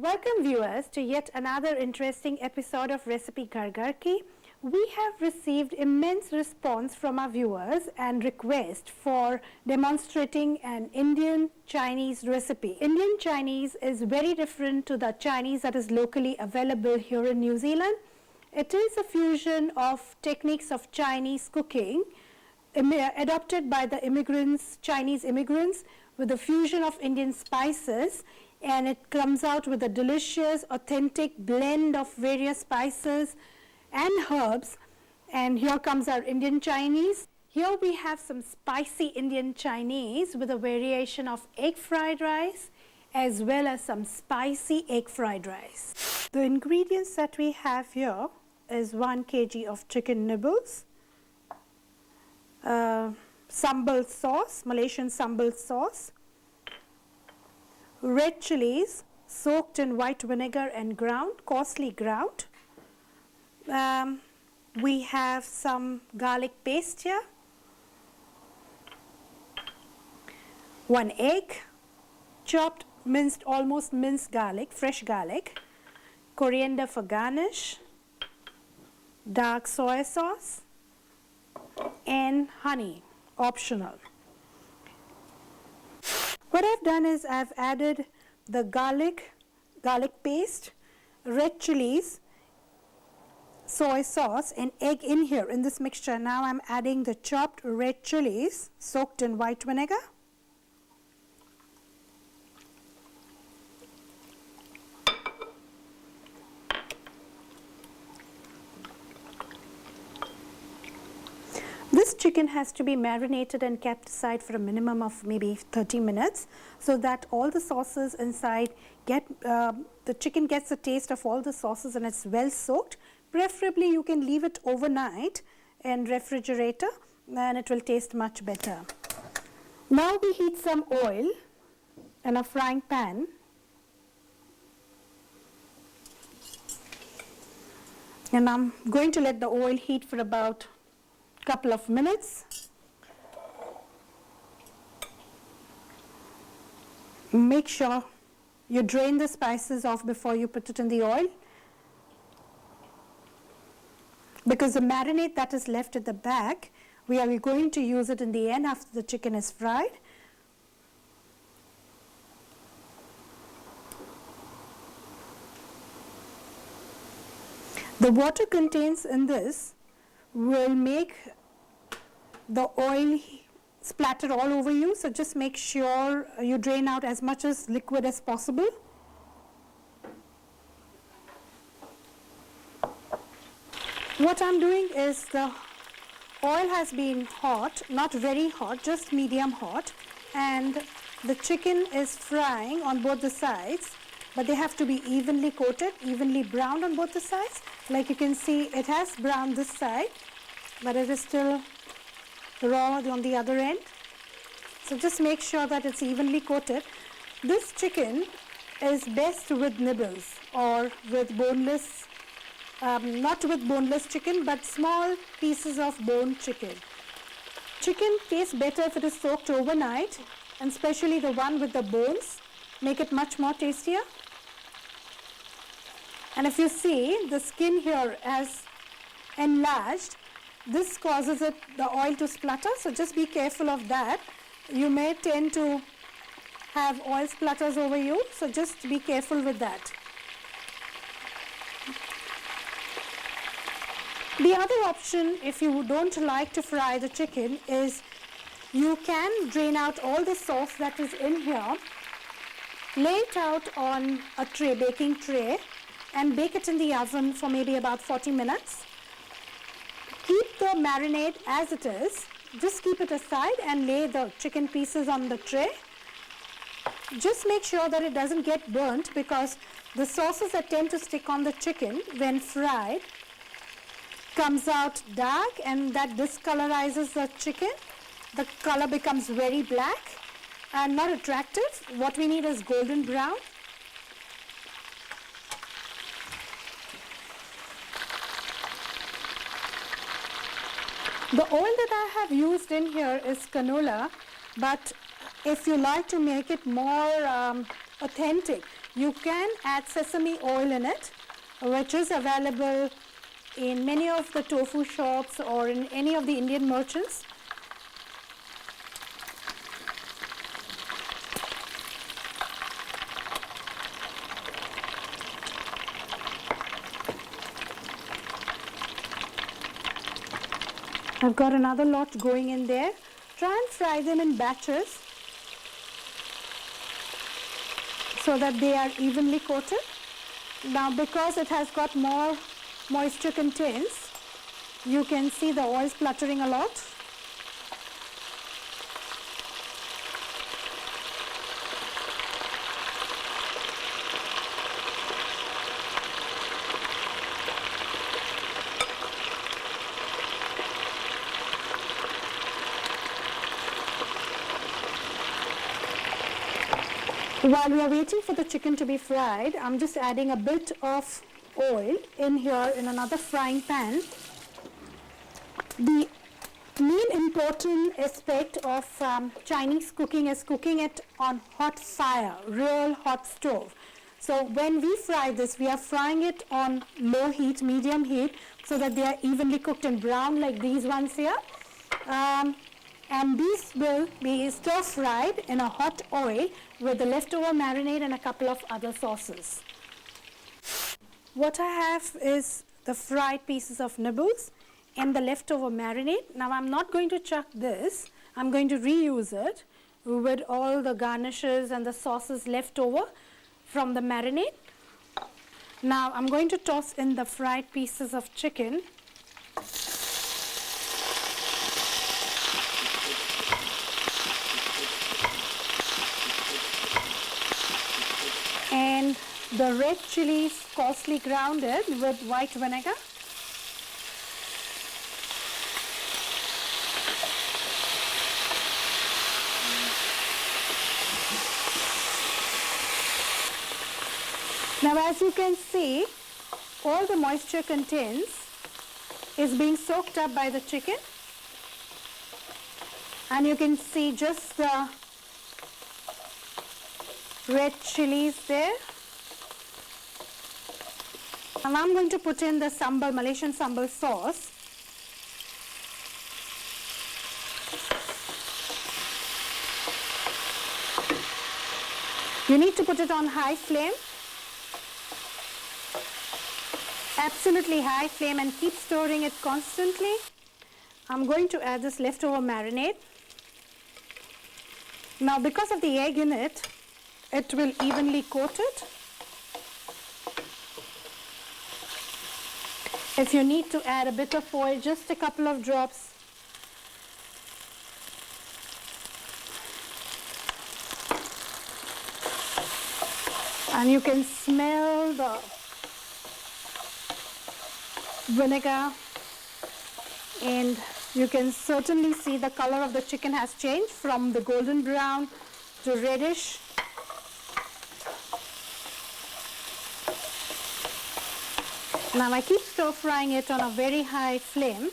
Welcome viewers to yet another interesting episode of Recipe Gargarki. We have received immense response from our viewers and request for demonstrating an Indian Chinese recipe. Indian Chinese is very different to the Chinese that is locally available here in New Zealand. It is a fusion of techniques of Chinese cooking adopted by the Chinese immigrants with a fusion of Indian spices, and it comes out with a delicious, authentic blend of various spices and herbs. And here comes our Indian Chinese. Here we have some spicy Indian Chinese with a variation of egg fried rice as well as some spicy egg fried rice. The ingredients that we have here is 1 kg of chicken nibbles, sambal sauce, Malaysian sambal sauce, red chilies soaked in white vinegar and ground, coarsely ground. We have some garlic paste here, 1 egg, chopped, minced, almost minced garlic, fresh garlic, coriander for garnish, dark soy sauce, and honey, optional. What I've done is I've added the garlic paste, red chilies, soy sauce, and egg in here in this mixture. Now I'm adding the chopped red chilies soaked in white vinegar. This chicken has to be marinated and kept aside for a minimum of maybe 30 minutes so that all the sauces inside the chicken gets a taste of all the sauces and it's well soaked. Preferably you can leave it overnight in refrigerator and it will taste much better. Now we heat some oil in a frying pan. And I'm going to let the oil heat for about couple of minutes. Make sure you drain the spices off before you put it in the oil, because the marinade that is left at the back, we are going to use it in the end after the chicken is fried. The water contained in this will make the oil splatter all over you, so just make sure you drain out as much as liquid as possible. What I'm doing is the oil has been hot, not very hot, just medium hot, and the chicken is frying on both the sides, but they have to be evenly coated, evenly browned on both the sides. Like you can see, it has browned this side, but it is still raw on the other end. So just make sure that it's evenly coated. This chicken is best with nibbles or with boneless, not with boneless chicken, but small pieces of boned chicken. Chicken tastes better if it is soaked overnight, and especially the one with the bones make it much more tastier. And if you see, the skin here has enlarged. This causes the oil to splutter, so just be careful of that. You may tend to have oil splutters over you, so just be careful with that. The other option, if you don't like to fry the chicken, is you can drain out all the sauce that is in here, lay it out on a tray, baking tray, and bake it in the oven for maybe about 40 minutes. Keep the marinade as it is. Just keep it aside and lay the chicken pieces on the tray. Just make sure that it doesn't get burnt, because the sauces that tend to stick on the chicken when fried comes out dark and that discolorizes the chicken. The color becomes very black and not attractive. What we need is golden brown. The oil that I have used in here is canola, but if you like to make it more authentic, You can add sesame oil in it, which is available in many of the tofu shops or in any of the Indian merchants. I've got another lot going in there. Try and fry them in batches so that they are evenly coated. Now, because it has got more moisture contents, you can see the oil spluttering a lot. While we are waiting for the chicken to be fried, I'm just adding a bit of oil in here in another frying pan. The main important aspect of Chinese cooking is cooking it on hot fire, real hot stove. So when we fry this, we are frying it on low heat, medium heat, so that they are evenly cooked and brown like these ones here. And these will be stir fried in a hot oil with the leftover marinade and a couple of other sauces. What I have is the fried pieces of nibbles and the leftover marinade. Now I'm not going to chuck this, I'm going to reuse it with all the garnishes and the sauces left over from the marinade. Now I'm going to toss in the fried pieces of chicken. And the red chilies coarsely grounded with white vinegar. Now as you can see, all the moisture contents is being soaked up by the chicken, and you can see just the red chilies there. And I'm going to put in the sambal, Malaysian sambal sauce. You need to put it on high flame, absolutely high flame, and keep stirring it constantly. I'm going to add this leftover marinade. Now because of the egg in it, it will evenly coat it. If you need to add a bit of oil, just a couple of drops. And you can smell the vinegar, and you can certainly see the color of the chicken has changed from the golden brown to reddish. Now I keep stir frying it on a very high flame,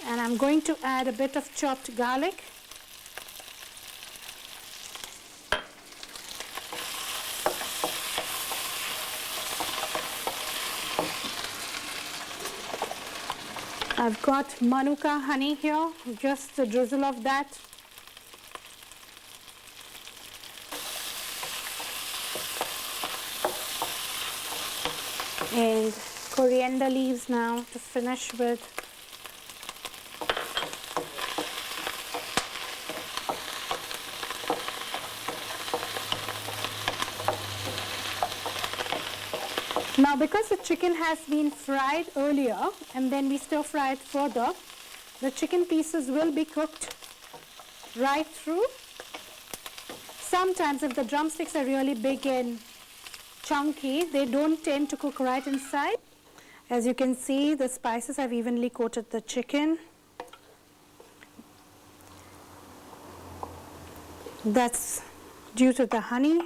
and I'm going to add a bit of chopped garlic. I've got Manuka honey here, just a drizzle of that. And coriander leaves now to finish with. Now because the chicken has been fried earlier and then we stir fry it further, the chicken pieces will be cooked right through. Sometimes if the drumsticks are really big and chunky, they don't tend to cook right inside. As you can see, the spices have evenly coated the chicken. That's due to the honey.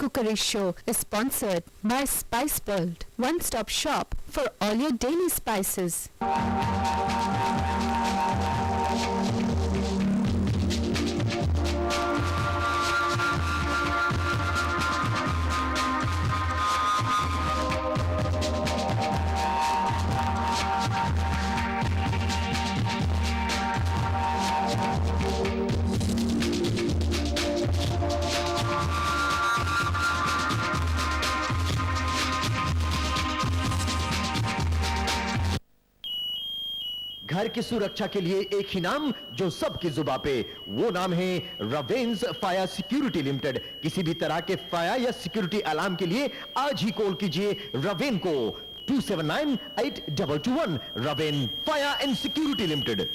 Cookery Show is sponsored by Spice World, one-stop shop for all your daily spices. घर की सुरक्षा के लिए एक ही नाम जो सबकी जुबान पे, वो नाम है रवेंस फायर सिक्योरिटी लिमिटेड। किसी भी तरह के फायर या सिक्योरिटी अलार्म के लिए आज ही कॉल कीजिए रवेन को 2798221। Raven Fire and Security Limited.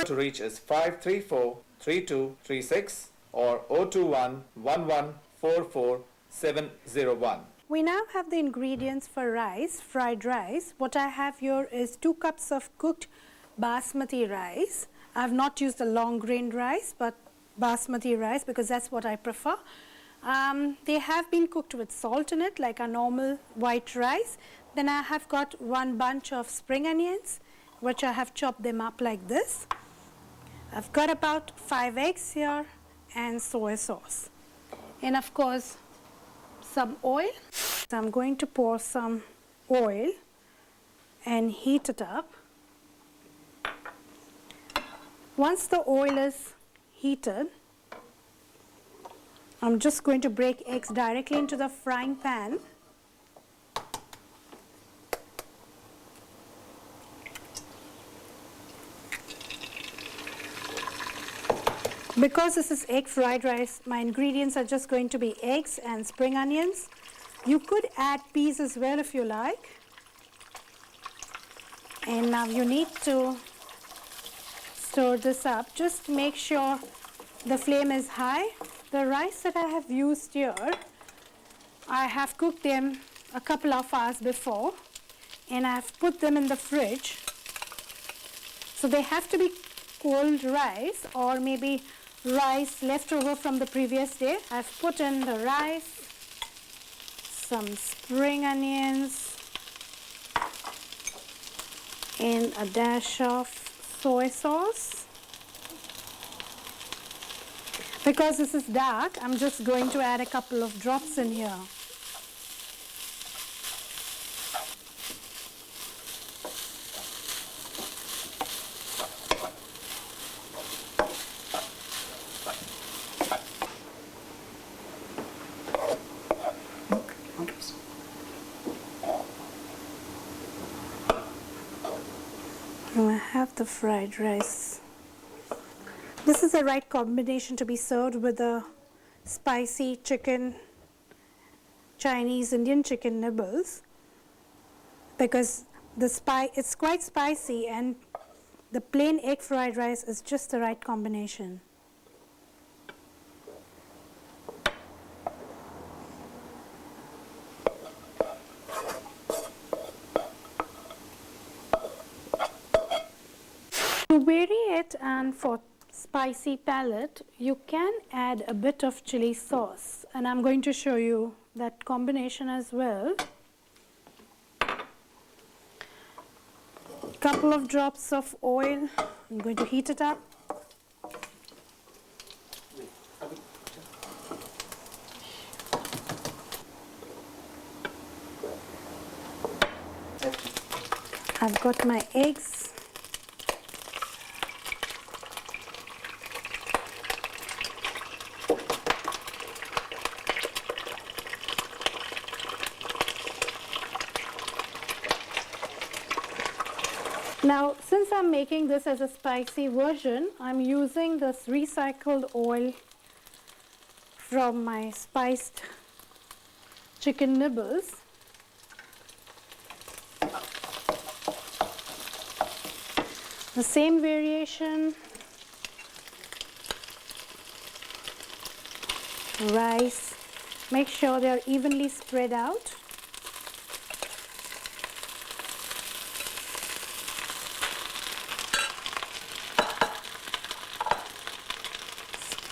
To reach is 534-3236 or 021-1144-701. We now have the ingredients for rice, fried rice. What I have here is 2 cups of cooked basmati rice. I have not used the long grain rice, but basmati rice because that's what I prefer. They have been cooked with salt in it like a normal white rice. Then I have got 1 bunch of spring onions, which I have chopped them up like this. I've got about 5 eggs here and soy sauce. And of course, some oil. So I'm going to pour some oil and heat it up. Once the oil is heated, I'm just going to break eggs directly into the frying pan. Because this is egg fried rice, my ingredients are just going to be eggs and spring onions. You could add peas as well if you like. And now you need to stir this up. Just make sure the flame is high. The rice that I have used here, I have cooked them a couple of hours before and I have put them in the fridge. So they have to be cold rice or maybe rice left over from the previous day. I've put in the rice, some spring onions, and a dash of soy sauce. Because this is dark, I'm just going to add a couple of drops in here. Now I have the fried rice. This is the right combination to be served with the spicy chicken, Chinese Indian chicken nibbles, because it's quite spicy and the plain egg fried rice is just the right combination. To vary it and for spicy palate, you can add a bit of chili sauce, and I'm going to show you that combination as well. Couple of drops of oil. I'm going to heat it up. I've got my eggs. Now, since I'm making this as a spicy version, I'm using this recycled oil from my spiced chicken nibbles. The same variation, rice, make sure they're evenly spread out.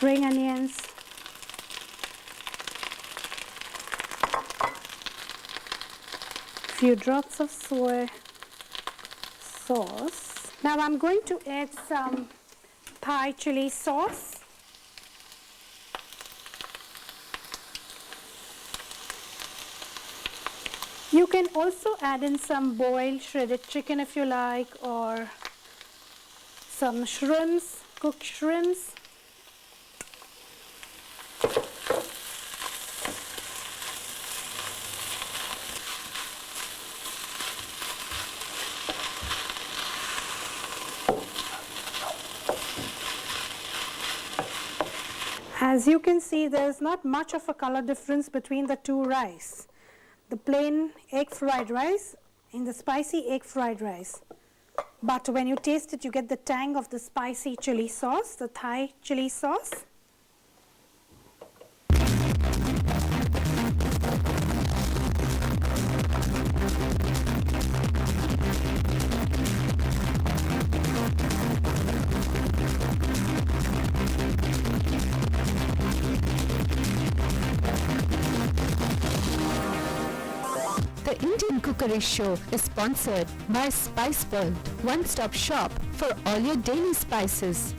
Spring onions, few drops of soy sauce. Now I'm going to add some Thai chili sauce. You can also add in some boiled shredded chicken if you like, or some shrimps, cooked shrimps. As you can see, there is not much of a color difference between the two rice. The plain egg fried rice and the spicy egg fried rice. But when you taste it, you get the tang of the spicy chili sauce, the Thai chili sauce. The Indian Cookery Show is sponsored by Spice World, one-stop shop for all your daily spices.